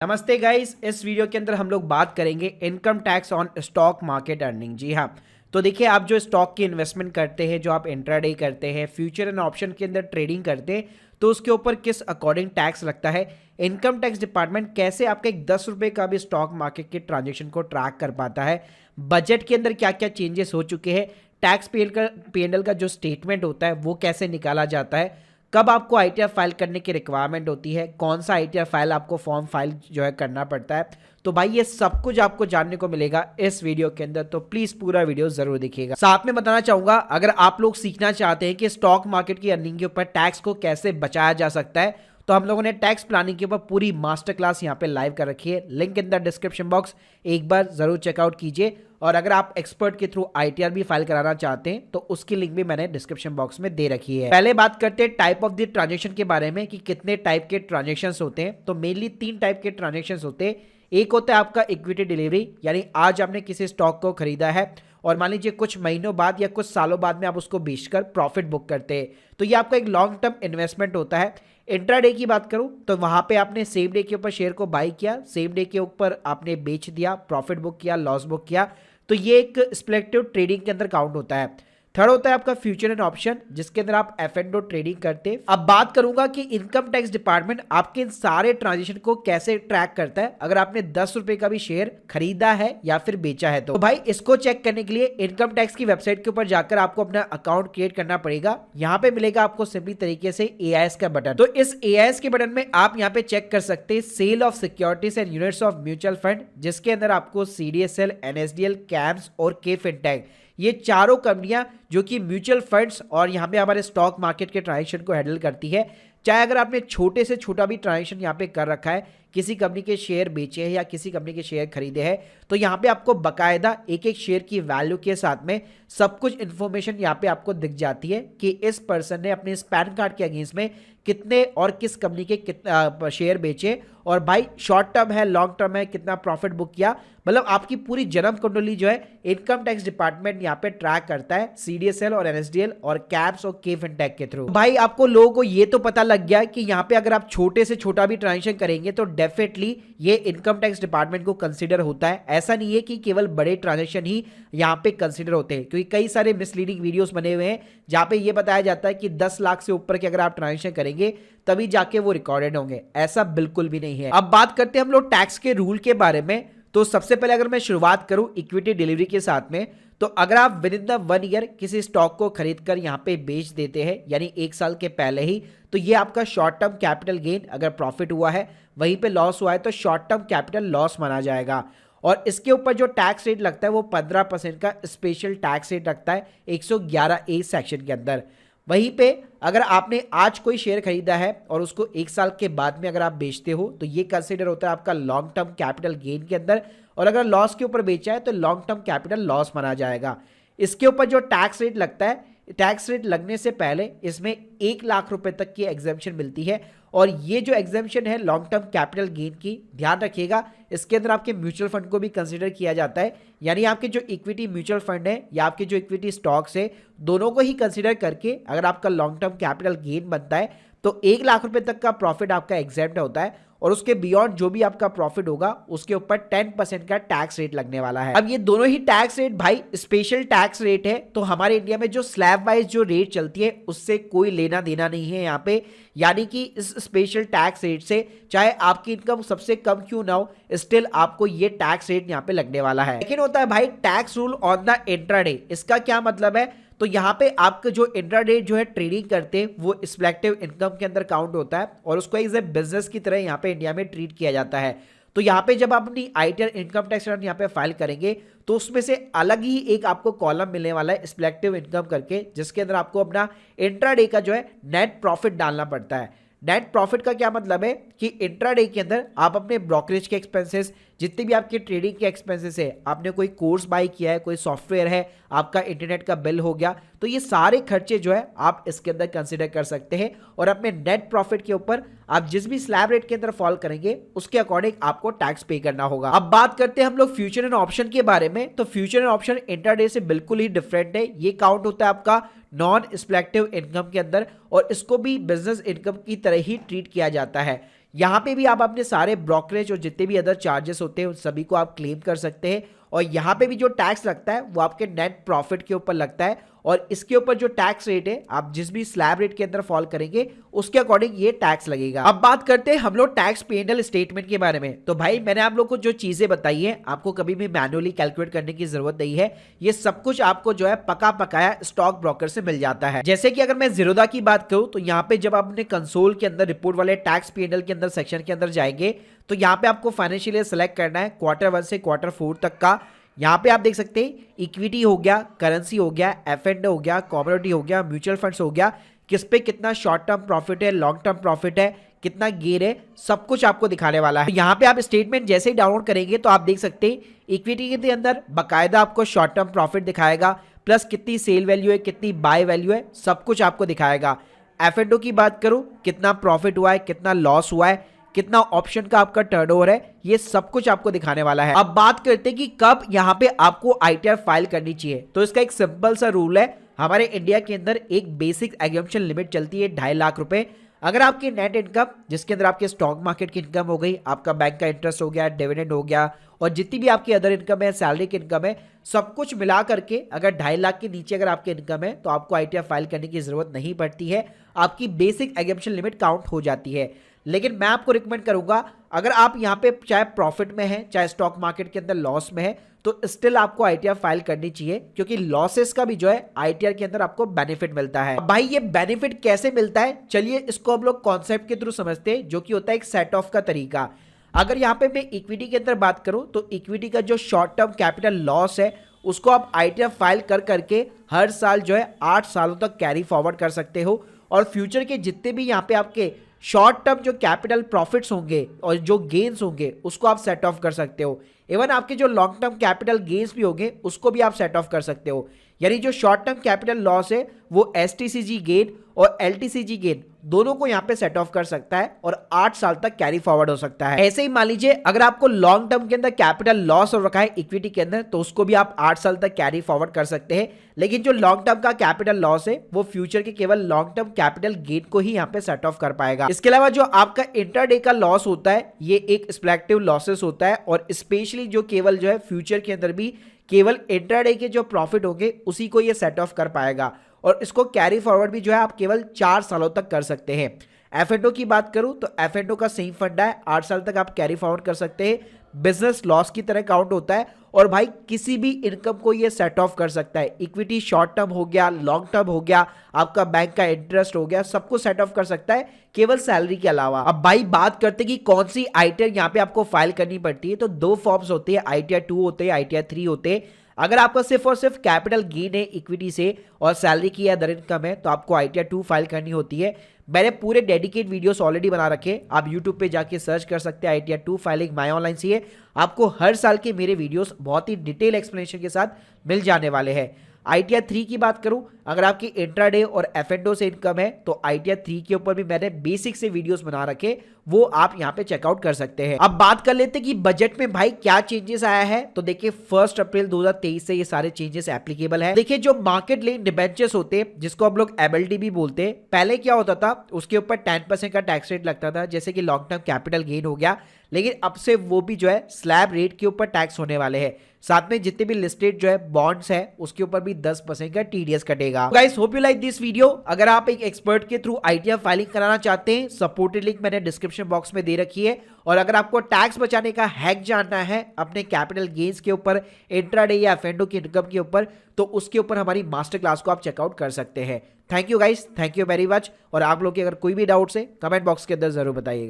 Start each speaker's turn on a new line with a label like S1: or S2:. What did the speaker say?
S1: नमस्ते गाइस, इस वीडियो के अंदर हम लोग बात करेंगे income tax on stock market earning. जी हाँ, तो देखिए, आप जो स्टॉक की इन्वेस्टमेंट करते हैं, जो आप इंट्राडे करते हैं, फ्यूचर एंड ऑप्शन के अंदर ट्रेडिंग करते हैं, तो उसके ऊपर किस अकॉर्डिंग टैक्स लगता है। इनकम टैक्स डिपार्टमेंट कैसे आपका एक 10 रुपये का भी स्टॉक मार्केट के ट्रांजेक्शन को ट्रैक कर पाता है, बजट के अंदर क्या क्या चेंजेस हो चुके हैं, टैक्स पीएनएल का जो स्टेटमेंट होता है वो कैसे निकाला जाता है, कब आपको आईटीआर फाइल करने की रिक्वायरमेंट होती है, कौन सा आईटीआर फाइल आपको फॉर्म फाइल जो है करना पड़ता है। तो भाई ये सब कुछ आपको जानने को मिलेगा इस वीडियो के अंदर, तो प्लीज पूरा वीडियो जरूर देखिएगा। साथ में बताना चाहूंगा, अगर आप लोग सीखना चाहते हैं कि स्टॉक मार्केट की अर्निंग के ऊपर टैक्स को कैसे बचाया जा सकता है, तो हम लोगों ने टैक्स प्लानिंग के ऊपर पूरी मास्टर क्लास यहाँ पे लाइव कर रखी है, link in the description box, एक बार जरूर चेकआउट कीजिए। और अगर आप एक्सपर्ट के थ्रू आईटीआर भी फाइल कराना चाहते हैं तो उसकी लिंक भी मैंने डिस्क्रिप्शन बॉक्स में दे रखी है। पहले बात करते हैं टाइप ऑफ द ट्रांजेक्शन के बारे में कि कितने टाइप के ट्रांजेक्शन होते हैं। तो मेनली 3 टाइप के ट्रांजेक्शन होते हैं। एक होता है आपका इक्विटी डिलीवरी, यानी आज आपने किसी स्टॉक को खरीदा है और मान लीजिए कुछ महीनों बाद या कुछ सालों बाद में आप उसको बेचकर प्रॉफिट बुक करते हैं, तो ये आपका एक लॉन्ग टर्म इन्वेस्टमेंट होता है। इंट्राडे की बात करूं तो वहां पे आपने सेम डे के ऊपर शेयर को बाई किया, सेम डे के ऊपर आपने बेच दिया, प्रॉफिट बुक किया, लॉस बुक किया, तो ये एक स्पेक्टिव ट्रेडिंग के अंदर काउंट होता है। थर्ड होता है आपका फ्यूचर एंड ऑप्शन, जिसके अंदर आप एफ&ओ ट्रेडिंग करते हैं। अब बात करूंगा कि इनकम टैक्स डिपार्टमेंट आपके इन सारे ट्रांजेक्शन को कैसे ट्रैक करता है अगर आपने 10 रुपए का भी शेयर खरीदा है या फिर बेचा है। तो भाई इसको चेक करने के लिए इनकम टैक्स की वेबसाइट के ऊपर जाकर आपको अपना अकाउंट क्रिएट करना पड़ेगा। यहाँ पे मिलेगा आपको सिंपली तरीके से एआईएस का बटन। तो इस एआईएस के बटन में आप यहाँ पे चेक कर सकते हैं sale of securities and units of mutual fund, जिसके अंदर आपको सीडीएसएल, एनएसडीएल, कैम्स और के फिनटेक, ये चारों कंपनियां जो कि म्यूचुअल फंड्स और यहां पे हमारे स्टॉक मार्केट के ट्रांजेक्शन को हैंडल करती है। चाहे अगर आपने छोटे से छोटा भी ट्रांजेक्शन यहां पे कर रखा है, किसी कंपनी के शेयर बेचे हैं या किसी कंपनी के शेयर खरीदे हैं, तो यहां पे आपको बकायदा एक एक शेयर की वैल्यू के साथ में सब कुछ इंफॉर्मेशन यहां पे आपको दिख जाती है कि इस पर्सन ने अपने इस पैन कार्ड के अगेंस्ट में कितने और किस कंपनी के कितना शेयर बेचे, और भाई शॉर्ट टर्म है, लॉन्ग टर्म है, कितना प्रॉफिट बुक किया, मतलब आपकी पूरी जन्म कुंडली जो है इनकम टैक्स डिपार्टमेंट यहाँ पे ट्रैक करता है सीडीएसएल और एनएसडीएल और कैप्स और के फिनटेक के थ्रू। भाई आपको लोगों को ये तो पता लग गया कि यहाँ पे अगर आप छोटे से छोटा भी ट्रांजेक्शन करेंगे तो डेफिनेटली ये इनकम टैक्स डिपार्टमेंट को कंसीडर होता है। ऐसा नहीं है कि केवल बड़े ट्रांजेक्शन ही यहाँ पे कंसीडर होते हैं, क्योंकि कई सारे मिसलीडिंग वीडियोस बने हुए हैं जहाँ पे ये बताया जाता है कि 10 लाख से ऊपर के अगर आप ट्रांजेक्शन करेंगे तभी जाके वो रिकॉर्डेड होंगे। ऐसा बिल्कुल भी नहीं है। अब बात करते हैं हम लोग टैक्स के रूल के बारे में। तो सबसे पहले अगर मैं शुरुआत करूं इक्विटी डिलीवरी के साथ में, तो अगर आप विद इन द 1 ईयर किसी स्टॉक को खरीदकर यहां पे बेच देते हैं, यानी 1 साल के पहले ही, तो ये आपका शॉर्ट टर्म कैपिटल गेन, अगर प्रॉफिट हुआ है वहीं पे लॉस हुआ है तो शॉर्ट टर्म कैपिटल लॉस माना जाएगा। और इसके ऊपर जो टैक्स रेट लगता है वो 15% का स्पेशल टैक्स रेट लगता है 111A सेक्शन के अंदर। वहीं पे अगर आपने आज कोई शेयर खरीदा है और उसको 1 साल के बाद में अगर आप बेचते हो तो ये कंसीडर होता है आपका लॉन्ग टर्म कैपिटल गेन के अंदर, और अगर लॉस के ऊपर बेचा है तो लॉन्ग टर्म कैपिटल लॉस माना जाएगा। इसके ऊपर जो टैक्स रेट लगता है, टैक्स रेट लगने से पहले इसमें 1 लाख रुपए तक की एग्जेम्पशन मिलती है, और ये जो एग्जेम्पशन है लॉन्ग टर्म कैपिटल गेन की, ध्यान रखिएगा इसके अंदर आपके म्यूचुअल फंड को भी कंसीडर किया जाता है, यानी आपके जो इक्विटी म्यूचुअल फंड है या आपके जो इक्विटी स्टॉक्स है, दोनों को ही कंसीडर करके अगर आपका लॉन्ग टर्म कैपिटल गेन बनता है तो 1 लाख रुपए तक का प्रॉफिट आपका एग्जेम्प्ट होता है, और उसके बियॉन्ड जो भी आपका प्रॉफिट होगा उसके ऊपर 10% का टैक्स रेट लगने वाला है। अब ये दोनों ही टैक्स रेट भाई स्पेशल टैक्स रेट है, तो हमारे इंडिया में जो स्लैब वाइज जो रेट चलती है उससे कोई लेना देना नहीं है यहाँ पे, यानी कि इस स्पेशल टैक्स रेट से चाहे आपकी इनकम सबसे कम क्यों ना हो, स्टिल आपको ये टैक्स रेट यहाँ पे लगने वाला है। लेकिन होता है भाई tax rule on the intraday. इसका क्या मतलब है, तो यहाँ पे आपका जो इंट्राडे जो है ट्रेडिंग करते हैं वो सिलेक्टिव इनकम के अंदर काउंट होता है, और उसको एज ए बिजनेस की तरह यहाँ पे इंडिया में ट्रीट किया जाता है। तो यहाँ पे जब आप अपनी आईटीआर इनकम टैक्स रिटर्न यहाँ पे फाइल करेंगे तो उसमें से अलग ही एक आपको कॉलम मिलने वाला है सिलेक्टिव इनकम करके, जिसके अंदर आपको अपना इंट्राडे का जो है नेट प्रॉफिट डालना पड़ता है। नेट प्रॉफिट का क्या मतलब है कि इंट्राडे के अंदर आप अपने ब्रोकरेज के एक्सपेंसेस, जितने भी आपके ट्रेडिंग के एक्सपेंसेस है, आपने कोई कोर्स बाय किया है, कोई सॉफ्टवेयर है, आपका इंटरनेट का बिल हो गया, तो ये सारे खर्चे जो है आप इसके अंदर कंसीडर कर सकते हैं, और अपने नेट प्रॉफिट के ऊपर आप जिस भी स्लैब रेट के अंदर फॉल करेंगे उसके अकॉर्डिंग आपको टैक्स पे करना होगा। अब बात करते हैं हम लोग फ्यूचर एंड ऑप्शन के बारे में। तो फ्यूचर एंड ऑप्शन इंट्राडे से बिल्कुल ही डिफरेंट है। ये काउंट होता है आपका नॉन स्पेक्टिव इनकम के अंदर, और इसको भी बिजनेस इनकम की तरह ही ट्रीट किया जाता है। यहाँ पे भी आप अपने सारे ब्रोकरेज और जितने भी अदर चार्जेस होते हैं उन सभी को आप क्लेम कर सकते हैं। और यहाँ पे भी जो टैक्स लगता है वो आपके नेट प्रॉफिट के ऊपर लगता है, और इसके ऊपर जो टैक्स रेट है आप जिस भी स्लैब रेट के अंदर फॉल करेंगे उसके अकॉर्डिंग ये टैक्स लगेगा। अब बात करते हैं हम लोग टैक्स P&L स्टेटमेंट के बारे में। तो भाई मैंने आप लोग को जो चीजें बताई है आपको कभी भी मैन्युअली कैलकुलेट करने की जरूरत नहीं है, ये सब कुछ आपको जो है पका पकाया स्टॉक ब्रोकर से मिल जाता है। जैसे कि अगर मैं जीरोधा की बात करूं तो यहाँ पे जब आप अपने कंसोल के अंदर रिपोर्ट वाले टैक्स P&L के अंदर सेक्शन के अंदर जाएंगे तो यहाँ पे आपको फाइनेंशियल ईयर सेलेक्ट करना है Q1 से Q4 तक का। यहाँ पे आप देख सकते हैं इक्विटी हो गया, करेंसी हो गया, F&O हो गया, कमोडिटी हो गया, म्यूचुअल फंड्स हो गया, किस पे कितना शॉर्ट टर्म प्रॉफिट है, लॉन्ग टर्म प्रॉफिट है, कितना गेन है, सब कुछ आपको दिखाने वाला है। यहाँ पे आप स्टेटमेंट जैसे ही डाउनलोड करेंगे तो आप देख सकते हैं इक्विटी के अंदर बाकायदा आपको शॉर्ट टर्म प्रॉफिट दिखाएगा, प्लस कितनी सेल वैल्यू है, कितनी बाय वैल्यू है, सब कुछ आपको दिखाएगा। F&O की बात करूं कितना प्रॉफिट हुआ है, कितना लॉस हुआ है, कितना ऑप्शन का आपका टर्नओवर है, ये सब कुछ आपको दिखाने वाला है। अब बात करते हैं कि कब यहाँ पे आपको ITR फाइल करनी चाहिए। तो इसका एक सिंपल सा रूल है, हमारे इंडिया के अंदर एक बेसिक एग्जम्पशन लिमिट चलती है 2.5 लाख रुपए। अगर आपकी नेट इनकम जिसके अंदर आपके स्टॉक मार्केट की इनकम हो गई, आपका बैंक का इंटरेस्ट हो गया, डिविडेंड हो गया, और जितनी भी आपकी अदर इनकम है, सैलरी की इनकम है, सब कुछ मिला करके अगर 2.5 लाख के नीचे अगर आपकी इनकम है तो आपको ITR फाइल करने की जरूरत नहीं पड़ती है, आपकी बेसिक एग्जम्पशन लिमिट काउंट हो जाती है। लेकिन मैं आपको रिकमेंड करूंगा अगर आप यहाँ पे चाहे प्रॉफिट में है चाहे स्टॉक मार्केट के अंदर लॉस में है तो स्टिल आपको ITR फाइल करनी चाहिए, क्योंकि लॉसेस का भी जो है ITR के अंदर आपको बेनिफिट मिलता है। भाई ये बेनिफिट कैसे मिलता है, चलिए इसको हम लोग कॉन्सेप्ट के थ्रू समझते हैं, जो कि होता है एक सेट ऑफ का तरीका। अगर यहाँ पे मैं इक्विटी के अंदर बात करूं तो इक्विटी का जो शॉर्ट टर्म कैपिटल लॉस है उसको आप ITR फाइल कर करके हर साल जो है 8 सालों तक कैरी फॉरवर्ड कर सकते हो, और फ्यूचर के जितने भी यहाँ पे आपके शॉर्ट टर्म जो कैपिटल प्रॉफिट्स होंगे और जो गेन्स होंगे उसको आप सेट ऑफ कर सकते हो। इवन आपके जो लॉन्ग टर्म कैपिटल गेन्स भी होंगे उसको भी आप सेट ऑफ कर सकते हो। यानी जो शॉर्ट टर्म कैपिटल लॉस है वो STCG गेन और LTCG गेन दोनों को यहाँ पे सेट ऑफ कर सकता है और 8 साल तक कैरी फॉरवर्ड हो सकता है। ऐसे ही मान लीजिए अगर आपको लॉन्ग टर्म के अंदर कैपिटल लॉस हो रखा है इक्विटी के अंदर तो उसको भी आप 8 साल तक कैरी फॉरवर्ड कर सकते हैं। लेकिन जो लॉन्ग टर्म का कैपिटल लॉस है वो फ्यूचर के केवल लॉन्ग टर्म कैपिटल गेन को ही यहाँ पे सेट ऑफ कर पाएगा। इसके अलावा जो आपका इंटरडे का लॉस होता है ये एक स्पेक्टिव लॉसेस होता है, और स्पेशली जो केवल जो है फ्यूचर के अंदर भी केवल इंट्राडे के जो प्रॉफिट होंगे उसी को ये सेट ऑफ कर पाएगा, और इसको कैरी फॉरवर्ड भी जो है आप केवल 4 सालों तक कर सकते हैं। F&O की बात करूं तो F&O का सेम फंडा है, 8 साल तक आप कैरी फॉरवर्ड कर सकते हैं, बिजनेस लॉस की तरह काउंट होता है, और भाई किसी भी इनकम को ये सेट ऑफ कर सकता है। इक्विटी शॉर्ट टर्म हो गया, लॉन्ग टर्म हो गया, आपका बैंक का इंटरेस्ट हो गया, सबको सेट ऑफ कर सकता है केवल सैलरी के अलावा। अब भाई बात करते हैं कि कौन सी ITR यहाँ पे आपको फाइल करनी पड़ती है, तो 2 फॉर्म्स होते हैं, ITR 2 होते हैं, ITR 3 होते हैं। अगर आपका सिर्फ और सिर्फ कैपिटल गेन है इक्विटी से और सैलरी की अदर इनकम है तो आपको ITR 2 फाइल करनी होती है। मैंने पूरे डेडिकेट वीडियोस ऑलरेडी बना रखे, आप YouTube पे जाके सर्च कर सकते हैं ITR 2 फाइलिंग माई ऑनलाइन से है। आपको हर साल के मेरे वीडियोस बहुत ही डिटेल एक्सप्लेनेशन के साथ मिल जाने वाले हैं। ITR 3 की बात करूं, अगर आपकी इंट्राडे और F&O से इनकम है तो ITR 3 के ऊपर भी मैंने बेसिक से वीडियोस बना रखे, वो आप यहां पे चेकआउट कर सकते हैं। अब बात कर लेते हैं कि बजट में भाई क्या चेंजेस आया है। तो देखिए 1 अप्रैल 2023 से ये सारे चेंजेस एप्लीकेबल है। देखिए जो मार्केट लिंक डिबेंचर्स होते हैं जिसको हम लोग MLD भी बोलते हैं, पहले क्या होता था उसके ऊपर 10% का टैक्स रेट लगता था, जैसे कि लॉन्ग टर्म कैपिटल गेन हो गया, लेकिन अब से वो भी जो है स्लैब रेट के ऊपर टैक्स होने वाले हैं। साथ में जितने भी लिस्टेड जो है बॉन्ड्स है उसके ऊपर भी 10% का TDS कटेगा। Guys hope you like this video. अगर आप एक एक्सपर्ट के थ्रू ITR फाइलिंग कराना चाहते हैं, सपोर्टेड लिंक मैंने डिस्क्रिप्शन बॉक्स में दे रखी है। और अगर आपको टैक्स बचाने का हैक जानना है अपने कैपिटल गेन्स के ऊपर, इंट्राडे या F&O की इनकम के ऊपर, तो उसके ऊपर हमारी मास्टर क्लास को आप चेकआउट कर सकते हैं। Thank you guys, thank you very much. और आप लोग की अगर कोई भी डाउट्स है कमेंट बॉक्स के अंदर जरूर बताइएगा।